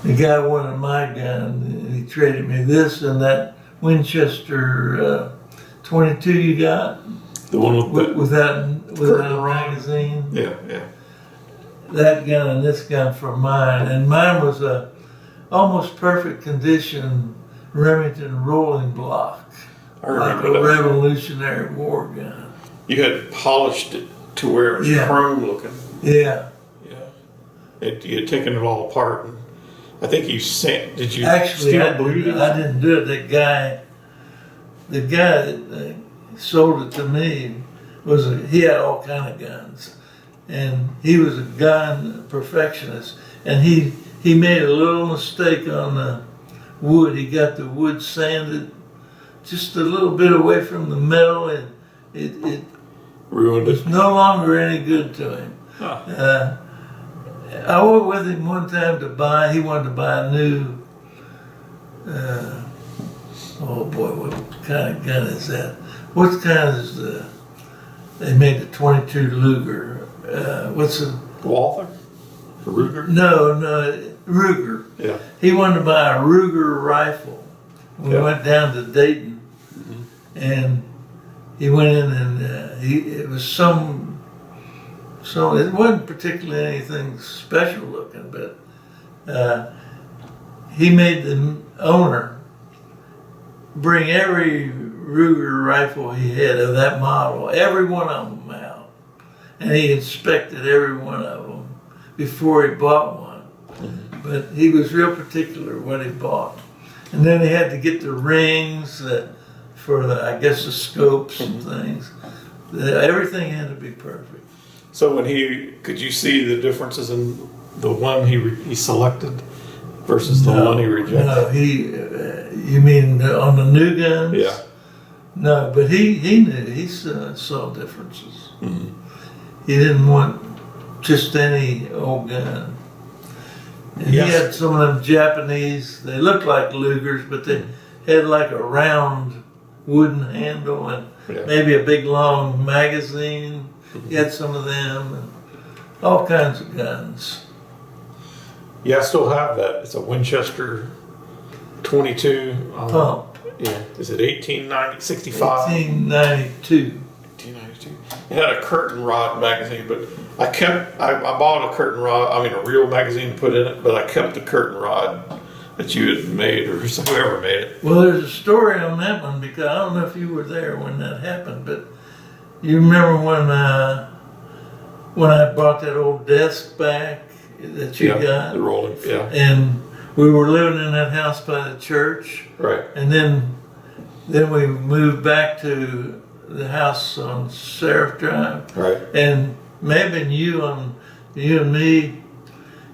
the guy wanted my gun, and he traded me this and that Winchester 22 you got. The one with without a magazine. Yeah, yeah. That gun and this gun for mine, and mine was a almost perfect condition Remington rolling block, I remember like a that. Revolutionary War gun. You had polished it to where it was Yeah. chrome looking. Yeah. Yeah. You had taken it all apart. And I think you sent. Did you Actually, steel I blue didn't do it. The guy that sold it to me he had all kind of guns, and he was a gun perfectionist. And he made a little mistake on the wood. He got the wood sanded just a little bit away from the metal, and it ruined was it? no longer any good to him. Huh. I went with him one time he wanted to buy a new, oh boy, what kind of gun is that? What kind is they made the 22 Luger. What's the? Walther? Ruger? No, Ruger. Yeah. He wanted to buy a Ruger rifle. We Yeah. went down to Dayton, and he went in and it was it wasn't particularly anything special looking, but he made the owner bring every Ruger rifle he had of that model, every one of them out, and he inspected every one of them before he bought one. But he was real particular what he bought, and then he had to get the rings for I guess the scopes and things. Everything had to be perfect. So could you see the differences in the one he selected versus the one he rejected? No, you mean on the new guns? Yeah. No, but he knew, he saw differences. He didn't want just any old gun. And Yes. he had some of them Japanese, they looked like Lugers, but they had like a round wooden handle and maybe a big long magazine. He had some of them and all kinds of guns. Yeah, I still have that. It's a Winchester 22. Pump, Yeah. Is it 1865? 1892. 1892. It had a curtain rod magazine, but I bought a curtain rod, a real magazine to put in it, but I kept the curtain rod that you had made or whoever made it. Well, there's a story on that one because I don't know if you were there when that happened, but you remember when I brought that old desk back that you got? The rolling, yeah. And we were living in that house by the church. Right. And then we moved back to the house on Seraph Drive. Right. And maybe you and me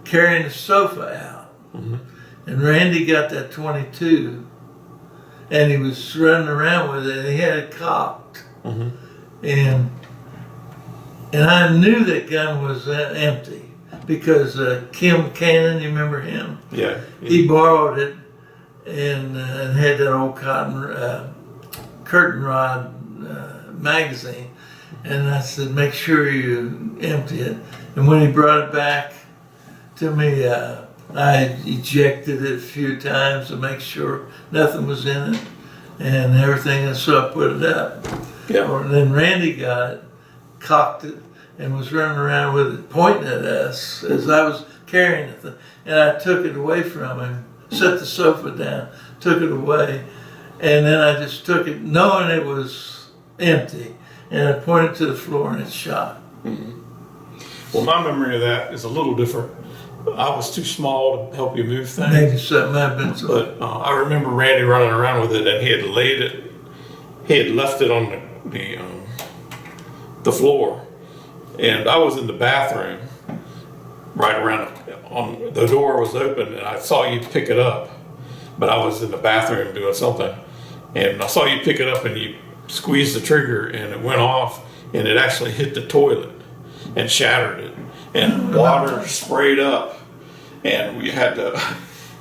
carrying the sofa out. And Randy got that 22 and he was running around with it and he had it cocked. And I knew that gun was empty because Kim Cannon, you remember him? Yeah. He borrowed it and had that old curtain rod magazine. And I said, make sure you empty it. And when he brought it back to me, I ejected it a few times to make sure nothing was in it and everything, and so I put it up. Yeah. And then Randy got it, cocked it, and was running around with it, pointing at us as I was carrying it. And I took it away from him, set the sofa down, took it away, and then I just took it, knowing it was empty, and I pointed to the floor and it shot. Well, my memory of that is a little different. I was too small to help you move things. Maybe something happened. But I remember Randy running around with it, and he had left it on the floor, and I was in the bathroom, right around on the door was open, and I saw you pick it up, but I was in the bathroom doing something, and I saw you pick it up, and you squeezed the trigger, and it went off, and it actually hit the toilet and shattered it, and water sprayed up, and we had to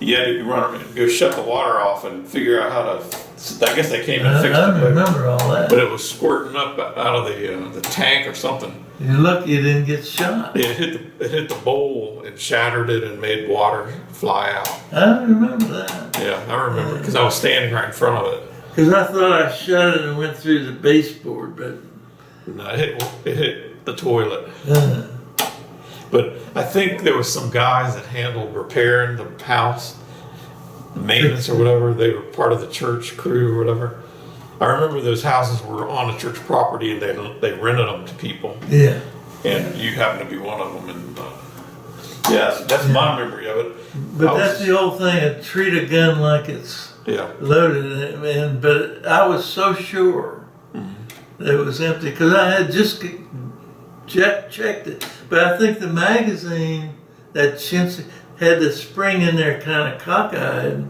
You had to run and go shut the water off and figure out how to. I guess they came and I fixed it, but, remember all that. it was squirting up out of the tank or something. You're lucky you didn't get shot. It hit the bowl and shattered it and made water fly out. I remember that. Yeah, I remember because I was standing right in front of it. Because I thought I shot it and went through the baseboard, but No, it hit the toilet. uh, But I think there was some guys that handled repairing the house, maintenance or whatever. They were part of the church crew or whatever. I remember those houses were on a church property and they rented them to people. yeah. And you happen to be one of them. And yeah, that's my memory of it. But that's the old thing. Treat a gun like it's Yeah. loaded, and but I was so sure that it was empty because I had just checked it. But I think the magazine that Chintzy had the spring in there, kind of cockeyed,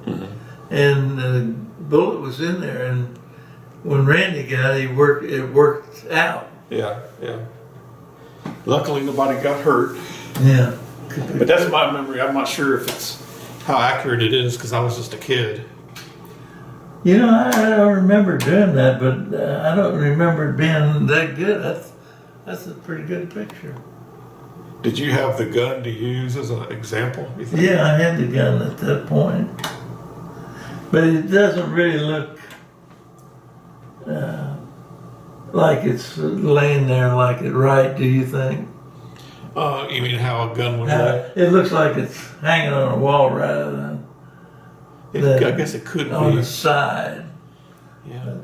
and the bullet was in there. And when Randy got it, it worked out. Yeah, yeah. Luckily, nobody got hurt. Yeah. But that's my memory. I'm not sure if it's how accurate it is because I was just a kid. You know, I don't remember doing that, but I don't remember it being that good. That's a pretty good picture. Did you have the gun to use as an example, you think? Yeah, I had the gun at that point. But it doesn't really look like it's laying there like it right, do you think? You mean how a gun would lay? It looks like it's hanging on a wall rather than I guess it could on be. the side. Yeah.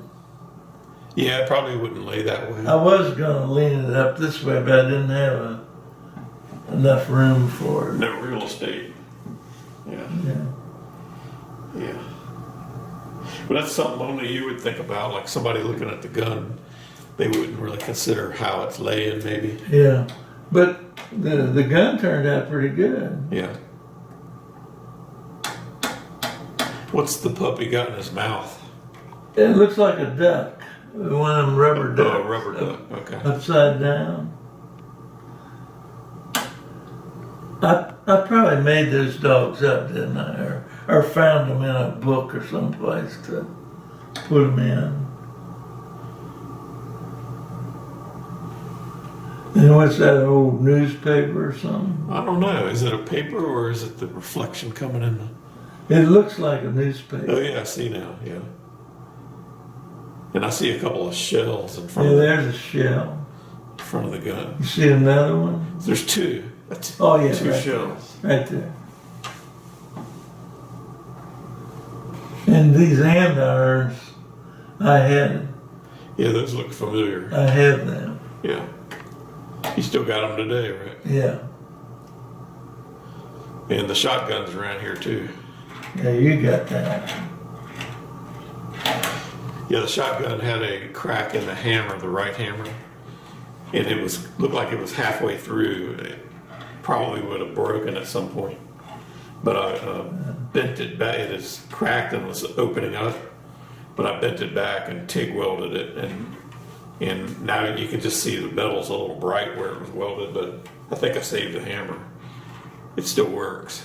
Yeah, it probably wouldn't lay that way. I was going to lean it up this way, but I didn't have enough room for it. No real estate. Yeah. Yeah. Yeah. But that's something only you would think about, like somebody looking at the gun. They wouldn't really consider how it's laying, maybe. Yeah. But the gun turned out pretty good. Yeah. What's the puppy got in his mouth? It looks like a duck. One of them rubber ducks. Oh, a rubber duck. Okay. Upside down. I probably made those dogs up, didn't I? Or found them in a book or someplace to put them in. And what's that, old newspaper or something? I don't know. Is it a paper or is it the reflection coming in? It looks like a newspaper. Oh, yeah, I see now. Yeah. And I see a couple of shells in Yeah, front, there's a shell. in front of the gun. You see another one? There's two. That's Oh, yeah. two right shells. There. Right there. And these andirons, I Yeah, those look familiar. have them. Yeah. You still got them today, right? Yeah. And the shotguns around here too. Yeah, you got that. Yeah, the shotgun had a crack in the hammer, the right hammer, and it looked like it was halfway through. It probably would have broken at some point, but I bent it back. It is cracked and was opening up, but I bent it back and TIG welded it, and now you can just see the metal's a little bright where it was welded. But I think I saved the hammer. It still works.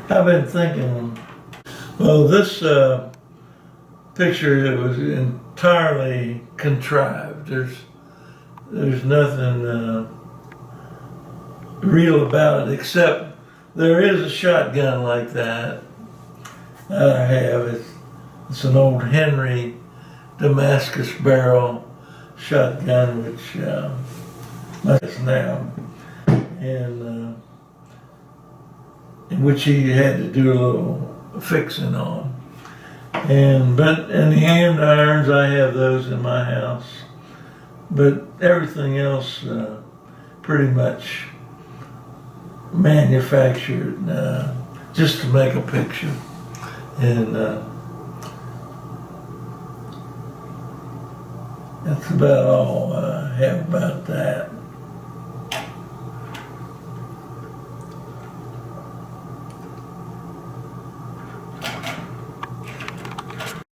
I've been thinking, well, this picture, it was entirely contrived. There's nothing real about it, except there is a shotgun like that I have. It's an old Henry Damascus barrel shotgun, which that's now, and in which he had to do a little fixing on. And the andirons, I have those in my house, but everything else pretty much manufactured just to make a picture. And that's about all I have about that.